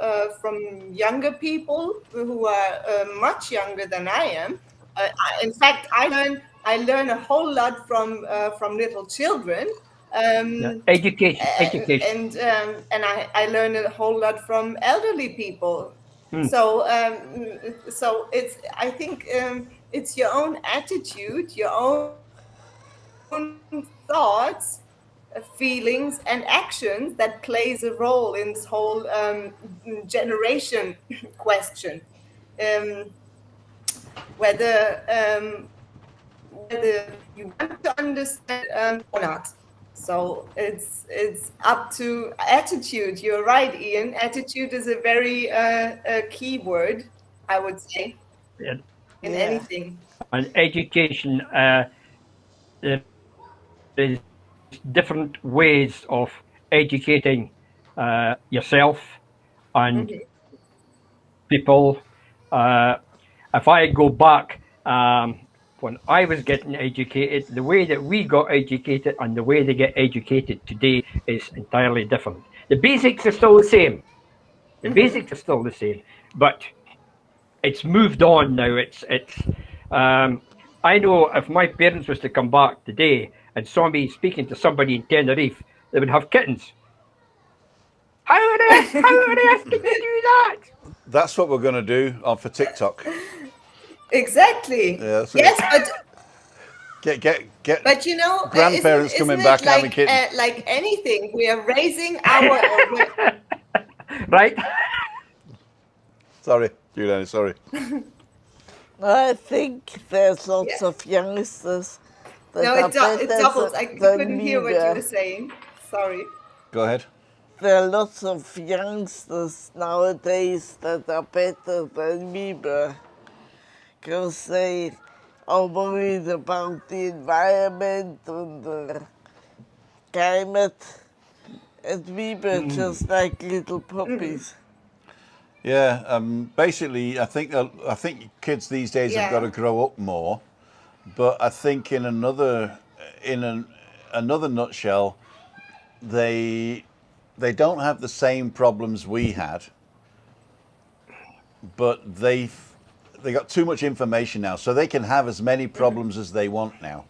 younger people who are much younger than I am. In fact, I learn a whole lot from little children. Education. And I learn a whole lot from elderly people. So it's I think it's your own attitude, your own thoughts, feelings, and actions that plays a role in this whole generation question. Um, whether you want to understand or not. So it's up to attitude. You're right, Ian. Attitude is a very key word, I would say, in anything. And education, there is different ways of educating yourself and people. If I go back, when I was getting educated, the way that we got educated and the way they get educated today is entirely different. The basics are still the same. But it's moved on now. I know if my parents was to come back today and saw me speaking to somebody in Tenerife, they would have kittens. How on earth can you do that? That's what we're going to do for TikTok. Exactly. Yeah, yes, but get. But you know, grandparents isn't coming back it and having kittens. Like anything, we are raising our right. Sorry, Juliane. Sorry. I think there's lots of youngsters that No, are it better doubles. I than couldn't we hear what you were. were saying. Sorry. Go ahead. There are lots of youngsters nowadays that are better than we were, because they are worried about the environment and the climate, and we were just like little puppies. Yeah. Basically, I think kids these days have got to grow up more, but I think in another nutshell, they don't have the same problems we had, but they got too much information now, so they can have as many problems as they want now.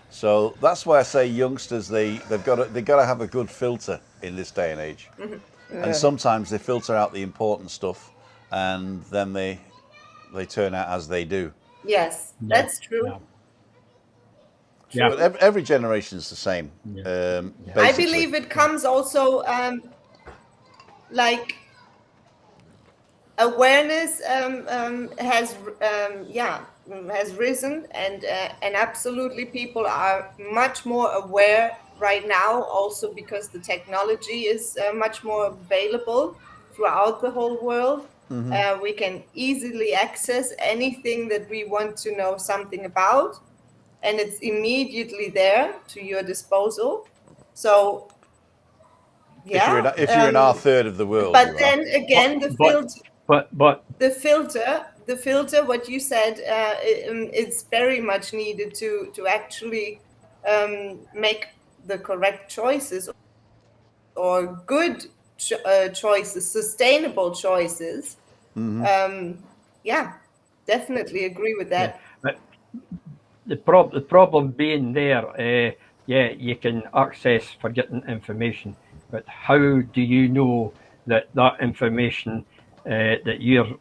So that's why I say youngsters, they've got to have a good filter in this day and age. And sometimes they filter out the important stuff, and then they turn out as they do. Yes, that's true. Yeah. But every generation is the same. Yeah. Basically. I believe it comes also like awareness has risen, and absolutely people are much more aware right now, also because the technology is much more available throughout the whole world. We can easily access anything that we want to know something about, and it's immediately there to your disposal. So yeah, if you're in our third of the world, but you then are. again, But the filter, what you said, it's very much needed to actually make the correct choices, or good choices, sustainable choices. Yeah, definitely agree with yeah, that. but the problem being there, yeah, you can access forgetting information, but how do you know that that information that you're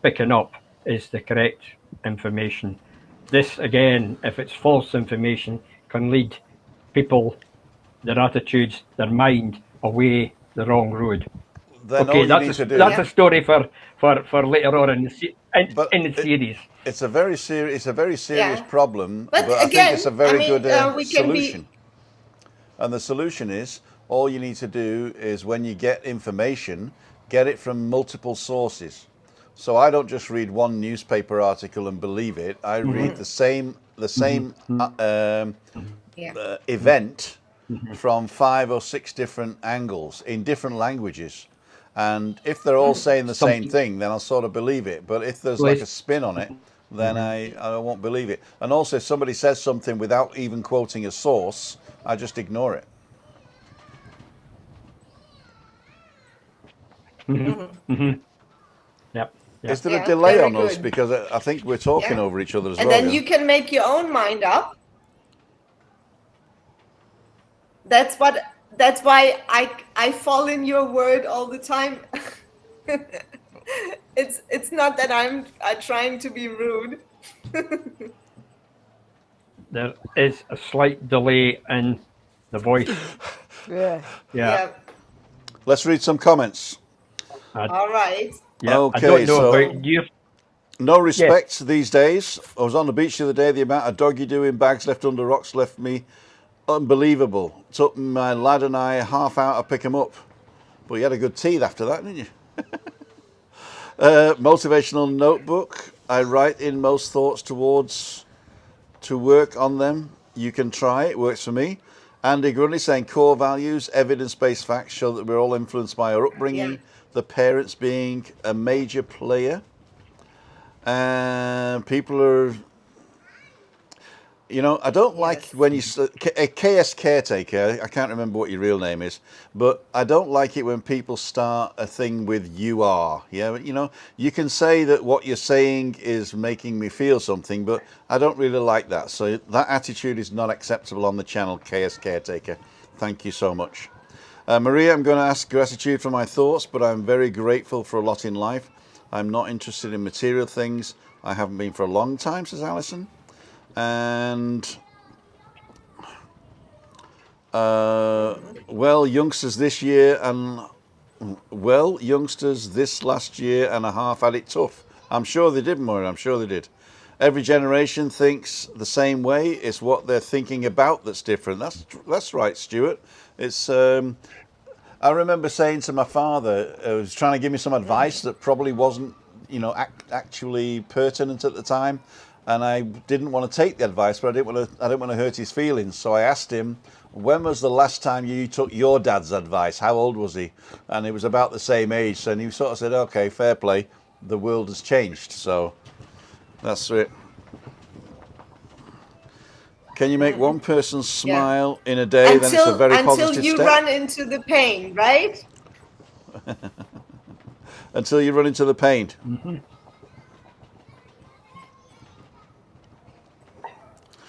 picking up is the correct information? This again, if it's false information, can lead people, their attitudes, their mind away the wrong road. Then Okay, all you need to do. that's a story for later on in But in the series. it's a very serious Yeah. problem. But But I think it's again, a very I mean, good we can solution. be. And the solution is, all you need to do is, when you get information, get it from multiple sources. So I don't just read one newspaper article and believe it. I read the same Yeah. event from 5 or 6 different angles in different languages. And if they're all saying the same Something thing, then I'll sort of believe it. But if there's like a spin on it, then I won't believe it. And also, if somebody says something without even quoting a source, I just ignore it. Yep. Is there a Yeah, delay very on us? good. Because I think we're talking Yeah. over each other as And well. then yeah? you can make your own mind up. That's why I fall in your word all the time. It's not that I'm trying to be rude. there is a slight delay in the voice. Yeah. Yeah. Yeah. Let's read some comments. All right. Yeah. I Okay, don't know so about you. no respect these days. I was on the beach the other day. The amount of doggy doing bags left under rocks left me unbelievable. Took my lad and I half hour to pick him up. But you had a good teeth after that, didn't you? Motivational notebook. I write in most thoughts to work on them. You can try. It works for me. Andy Grundy saying core values, evidence-based facts show that we're all influenced by our upbringing, the parents being a major player. And people are, I don't like when you, a KS caretaker, I can't remember what your real name is, but I don't like it when people start a thing with you are. Yeah, you can say that what you're saying is making me feel something, but I don't really like that. So that attitude is not acceptable on the channel, KS caretaker. Thank you so much. Maria, I'm going to ask gratitude for my thoughts, but I'm very grateful for a lot in life. I'm not interested in material things. I haven't been for a long time, says Alison. And youngsters this last year and a half had it tough. I'm sure they did, Maureen. I'm sure they did. Every generation thinks the same way. It's what they're thinking about that's different. That's right, Stuart. It's I remember saying to my father, who was trying to give me some advice that probably wasn't, actually pertinent at the time. And I didn't want to take the advice, but I didn't want to hurt his feelings. So I asked him, when was the last time you took your dad's advice? How old was he? And he was about the same age. And he sort of said, okay, fair play. The world has changed. So that's it. Can you make one person smile in a day? Then it's a very positive until you step. run into the pain, right? Until you run into the pain. Mm-hmm.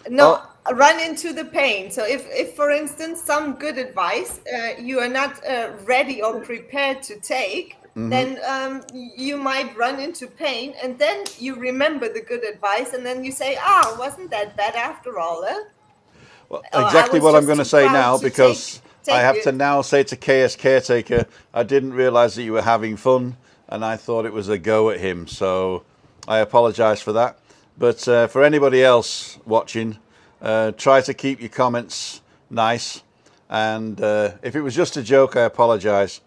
No, run into the pain. So if for instance, some good advice you are not ready or prepared to take, then you might run into pain, and then you remember the good advice, and then you say, wasn't that bad after all, eh? Well, I exactly was what I'm just going to too say proud now, to because take I have it. to now say to KS Caretaker, I didn't realise that you were having fun, and I thought it was a go at him. So I apologise for that. But for anybody else watching, try to keep your comments nice. And if it was just a joke, I apologise.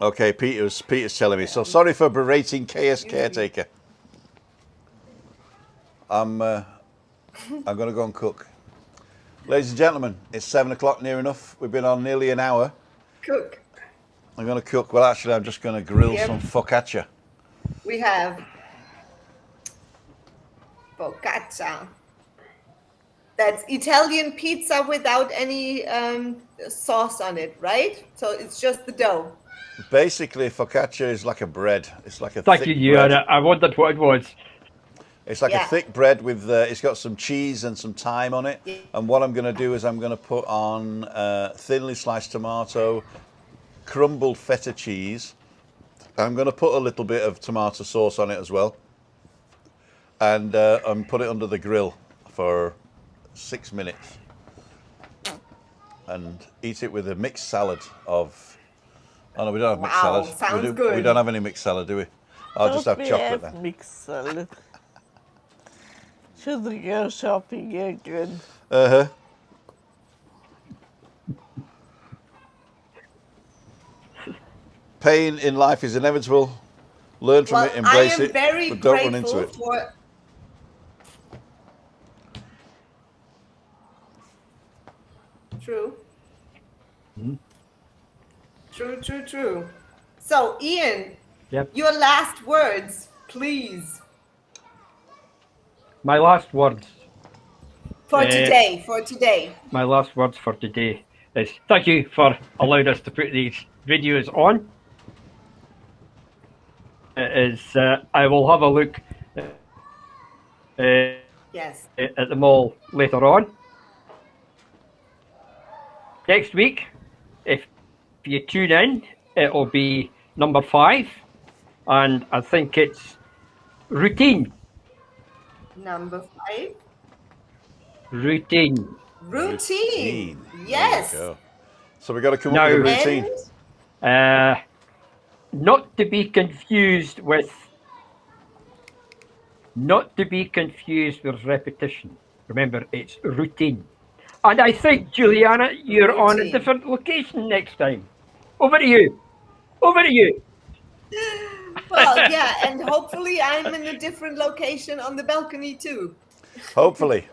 Okay, Peter's telling me. So sorry for berating KS Caretaker. I'm going to go and cook. Ladies and gentlemen, it's 7 o'clock near enough. We've been on nearly an hour. Cook. I'm going to cook. Well, actually, I'm just going to grill Yep. some focaccia. We have focaccia. That's Italian pizza without any sauce on it, right? So it's just the dough. Basically, focaccia is like a bread. It's like a Thank you, thick bread. Juliane. I wondered what it was. It's like a Yeah. thick bread with, it's got some cheese and some thyme on it. Yeah. And what I'm going to do is I'm going to put on thinly sliced tomato, crumbled feta cheese. I'm going to put a little bit of tomato sauce on it as well. And put it under the grill for 6 minutes. And eat it with a mixed salad of... Oh, no, we don't have mixed Wow, salad. sounds good. We don't have any mixed salad, do we? I'll just have chocolate then. Mixed salad. Should we go shopping again? Uh-huh. Pain in life is inevitable. Learn from it, embrace it, very but don't run into grateful it. for. True. True. So, Ian, Yep. your last words, please, My last words. for today. My last words for today is thank you for allowing us to put these videos on. I will have a look Yes. at them all later on. Next week, if you tune in, it'll be number 5, and I think it's routine. Number 5. Routine. Routine. There Yes. you go. So we got to come Now- up with a routine. Not to be confused with repetition. Remember, it's routine. And I think, Juliana, you're on a Routine. different location next time. Over to you. Over to you. Well, yeah, and hopefully I'm in a different location on the balcony too. Hopefully.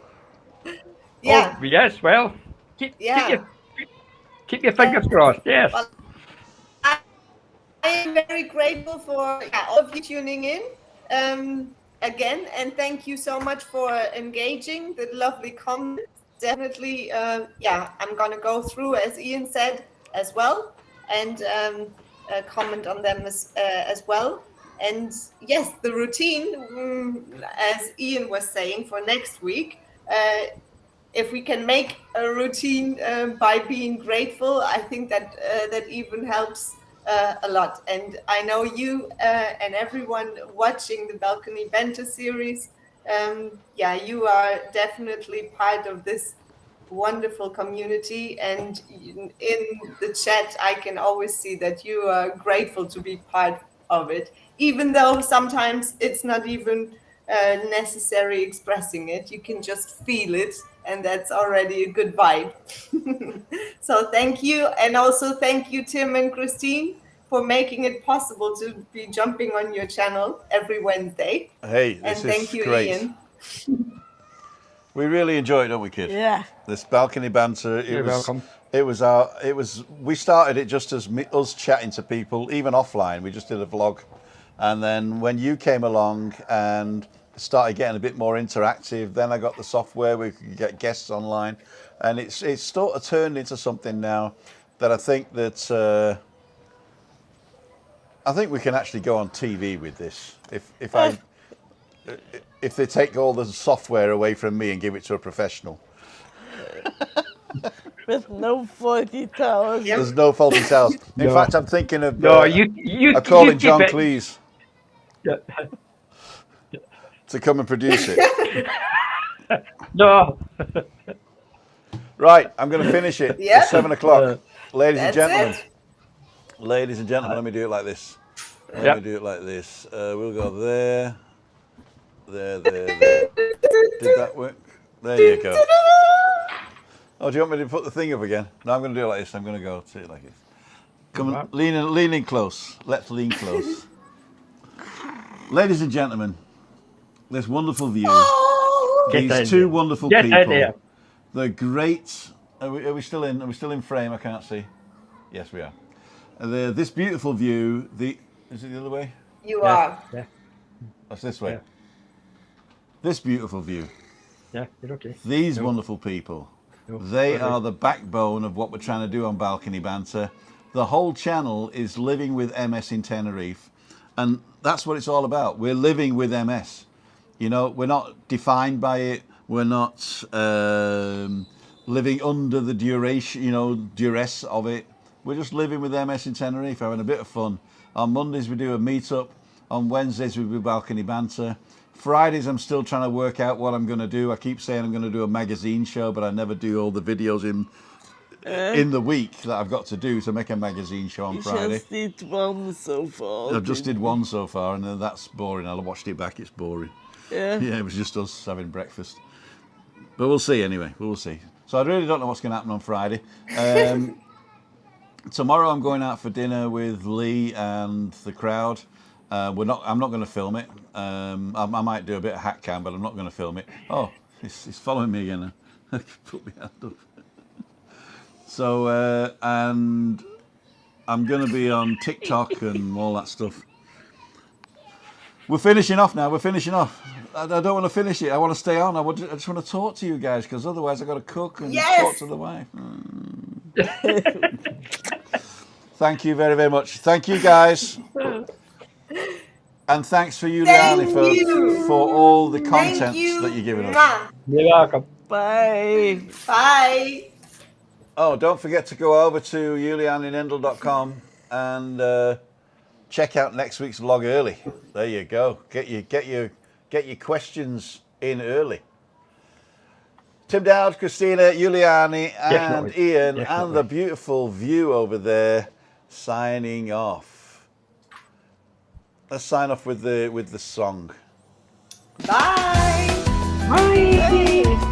Yeah. Oh, yes, well, keep your fingers crossed, yes. Well, I am very grateful for all of you tuning in again, and thank you so much for engaging the lovely comments. Definitely, I'm going to go through, as Ian said, as well, and comment on them as well. And yes, the routine, as Ian was saying, for next week, if we can make a routine by being grateful, I think that that even helps a lot. And I know you and everyone watching the Balcony Banter series, you are definitely part of this wonderful community. And in the chat, I can always see that you are grateful to be part of it, even though sometimes it's not even necessary expressing it. You can just feel it, and that's already a good vibe. So thank you, and also thank you, Tim and Christine, for making it possible to be jumping on your channel every Wednesday. Hey, this And is thank you, great. Ian. We really enjoy it, don't we, kid? Yeah. This balcony banter. You're welcome. We started it just as us chatting to people, even offline. We just did a vlog, and then when you came along and started getting a bit more interactive, then I got the software where we could get guests online, and it's sort of turned into something now that I think that I think we can actually go on TV with this. If they take all the software away from me and give it to a professional. With no 40,000. Yep. There's no faulty tales. In No. fact, I'm thinking of No, you calling keep John it. Cleese. to come and produce it. No. Right, I'm going to finish it. Yep. It's 7 o'clock. Ladies and That's gentlemen. it. Ladies and gentlemen, let me do it like this. Let Yep. me do it like this. We'll go there. There. Did that work? There you go. Oh, do you want me to put the thing up again? No, I'm going to do it like this. I'm going to go to it like this. Come on, lean in close. Let's lean close. Ladies and gentlemen, this wonderful view. These two wonderful people. They're great. Are we still in? Are we still in frame? I can't see. Yes, we are. This beautiful view. Is it the other way? You are. Yeah. That's this way. Yeah. This beautiful view. Yeah, you're okay. These wonderful people. They are the backbone of what we're trying to do on Balcony Banter. The whole channel is living with MS in Tenerife, and that's what it's all about. We're living with MS. You know, we're not defined by it. We're not living under the duress of it. We're just living with MS in Tenerife, having a bit of fun. On Mondays we do a meet-up. On Wednesdays we do Balcony Banter. Fridays I'm still trying to work out what I'm going to do. I keep saying I'm going to do a magazine show, but I never do all the videos in the week that I've got to do to make a magazine show on Friday. You just did one so far. I've just did one so far, and that's boring. I watched it back. It's boring. Yeah. Yeah, it was just us having breakfast. But we'll see anyway. We'll see. So I really don't know what's going to happen on Friday. Tomorrow I'm going out for dinner with Lee and the crowd. I'm not going to film it. I might do a bit of hat cam, but I'm not going to film it. Oh, he's following me again. Put my hand up. So, and I'm going to be on TikTok and all that stuff. We're finishing off now. We're finishing off. I don't want to finish it. I want to stay on. I just want to talk to you guys, because otherwise I've got to cook and talk to the wife. Thank you very, very much. Thank you, guys. And thanks for Juliane for all the content that you're giving us. You're welcome. Bye. Bye. Oh, don't forget to go over to julianenendel.com and check out next week's vlog early. There you go. Get your questions in early. Tim Dowd, Christina, Juliane, and Ian, and the beautiful view over there, signing off. Let's sign off with the song. Bye. Bye.